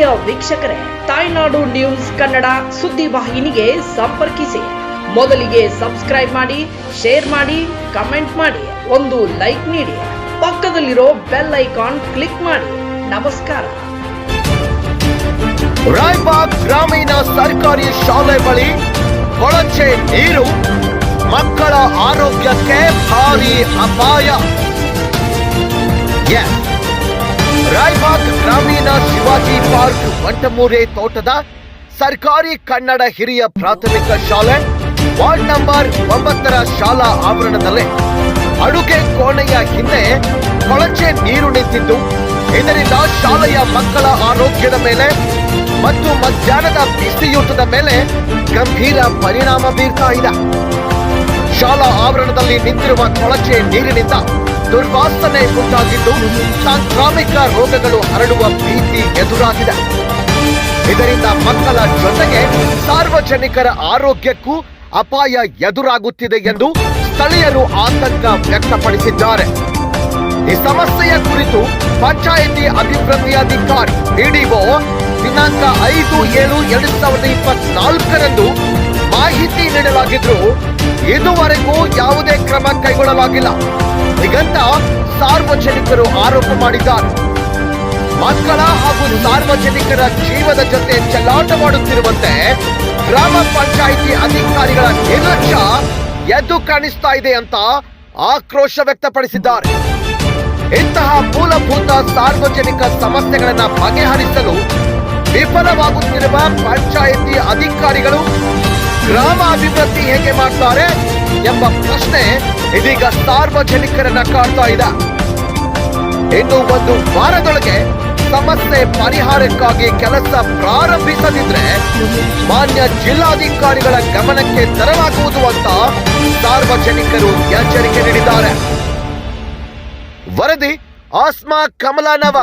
ಪ್ರಿಯ ವೀಕ್ಷಕರೇ, ತಾಯ್ನಾಡು ನ್ಯೂಸ್ ಕನ್ನಡ ಸುದ್ದಿ ವಾಹಿನಿಗೆ ಸಂಪರ್ಕಿಸಿ. ಮೊದಲಿಗೆ ಸಬ್ಸ್ಕ್ರೈಬ್ ಮಾಡಿ, ಶೇರ್ ಮಾಡಿ, ಕಮೆಂಟ್ ಮಾಡಿ, ಒಂದು ಲೈಕ್ ನೀಡಿ. ಪಕ್ಕದಲ್ಲಿರೋ ಬೆಲ್ ಐಕಾನ್ ಕ್ಲಿಕ್ ಮಾಡಿ. ನಮಸ್ಕಾರ. ರಾಯಬಾಗ್ ಗ್ರಾಮೀಣ ಸರ್ಕಾರಿ ಶಾಲೆ ಬಳಿ ಕೊಳಚೆ ನೀರು, ಮಕ್ಕಳ ಆರೋಗ್ಯಕ್ಕೆ ಭಾರಿ ಅಪಾಯ. ರಾಯಬಾಗ್ ಗ್ರಾಮೀಣ ಶಿವಾಜಿ ಪಾರ್ಕ್ ವಂಟಮೂರೆ ತೋಟದ ಸರ್ಕಾರಿ ಕನ್ನಡ ಹಿರಿಯ ಪ್ರಾಥಮಿಕ ಶಾಲೆ ವಾರ್ಡ್ ನಂಬರ್ 9ರ ಶಾಲಾ ಆವರಣದಲ್ಲಿ ಅಡುಗೆ ಕೋಣೆಯ ಹಿಂದೆ ಕೊಳಚೆ ನೀರು ನಿಂತಿದ್ದು, ಇದರಿಂದ ಶಾಲೆಯ ಮಕ್ಕಳ ಆರೋಗ್ಯದ ಮೇಲೆ ಮತ್ತು ಮಧ್ಯಾಹ್ನದ ಬಿಸಿಯೂಟದ ಮೇಲೆ ಗಂಭೀರ ಪರಿಣಾಮ ಬೀರ್ತಾ ಇದೆ. ಶಾಲಾ ಆವರಣದಲ್ಲಿ ನಿಂತಿರುವ ಕೊಳಚೆ ನೀರಿನಿಂದ ದುರ್ವಾಸನೆ ಉಂಟಾಗಿದ್ದು, ಸಾಂಕ್ರಾಮಿಕ ರೋಗಗಳು ಹರಡುವ ಭೀತಿ ಎದುರಾಗಿದೆ. ಇದರಿಂದ ಮಕ್ಕಳ ಜೊತೆಗೆ ಸಾರ್ವಜನಿಕರ ಆರೋಗ್ಯಕ್ಕೂ ಅಪಾಯ ಎದುರಾಗುತ್ತಿದೆ ಎಂದು ಸ್ಥಳೀಯರು ಆತಂಕ ವ್ಯಕ್ತಪಡಿಸಿದ್ದಾರೆ. ಈ ಸಮಸ್ಯೆಯ ಕುರಿತು ಪಂಚಾಯಿತಿ ಅಭಿವೃದ್ಧಿಯಾಧಿಕಾರಿ ಪಿಡಿಒ ದಿನಾಂಕ 5/7/2024 ಮಾಹಿತಿ ನೀಡಲಾಗಿದ್ರು ಇದುವರೆಗೂ ಯಾವುದೇ ಕ್ರಮ ಕೈಗೊಳ್ಳಲಾಗಿಲ್ಲ ಹೀಗಂತ ಸಾರ್ವಜನಿಕರು ಆರೋಪ ಮಾಡಿದ್ದಾರೆ. ಮಕ್ಕಳ ಹಾಗೂ ಸಾರ್ವಜನಿಕರ ಜೀವದ ಜೊತೆ ಚೆಲ್ಲಾಟವಾಡುತ್ತಿರುವಂತೆ ಗ್ರಾಮ ಪಂಚಾಯಿತಿ ಅಧಿಕಾರಿಗಳ ನಿರ್ಲಕ್ಷ್ಯ ಎದ್ದು ಕಾಣಿಸ್ತಾ ಇದೆ ಅಂತ ಆಕ್ರೋಶ ವ್ಯಕ್ತಪಡಿಸಿದ್ದಾರೆ. ಇಂತಹ ಮೂಲಭೂತ ಸಾರ್ವಜನಿಕ ಸಮಸ್ಯೆಗಳನ್ನು ಬಗೆಹರಿಸಲು ವಿಫಲವಾಗುತ್ತಿರುವ ಪಂಚಾಯಿತಿ ಅಧಿಕಾರಿಗಳು ಗ್ರಾಮ ಅಭಿವೃದ್ಧಿ ಹೇಗೆ ಮಾಡ್ತಾರೆ ಎಂಬ ಪ್ರಶ್ನೆ ಇದೀಗ ಸಾರ್ವಜನಿಕರನ್ನ ಕಾಡ್ತಾ ಇದೆ. ಇನ್ನು ಒಂದು ವಾರದೊಳಗೆ ಸಮಸ್ಯೆ ಪರಿಹಾರಕ್ಕಾಗಿ ಕೆಲಸ ಪ್ರಾರಂಭಿಸದಿದ್ರೆ ಮಾನ್ಯ ಜಿಲ್ಲಾಧಿಕಾರಿಗಳ ಗಮನಕ್ಕೆ ತರಲಾಗುವುದು ಅಂತ ಸಾರ್ವಜನಿಕರು ಎಚ್ಚರಿಕೆ ನೀಡಿದ್ದಾರೆ. ವರದಿ ಆಸ್ಮಾ ಕಮಲಾನವ.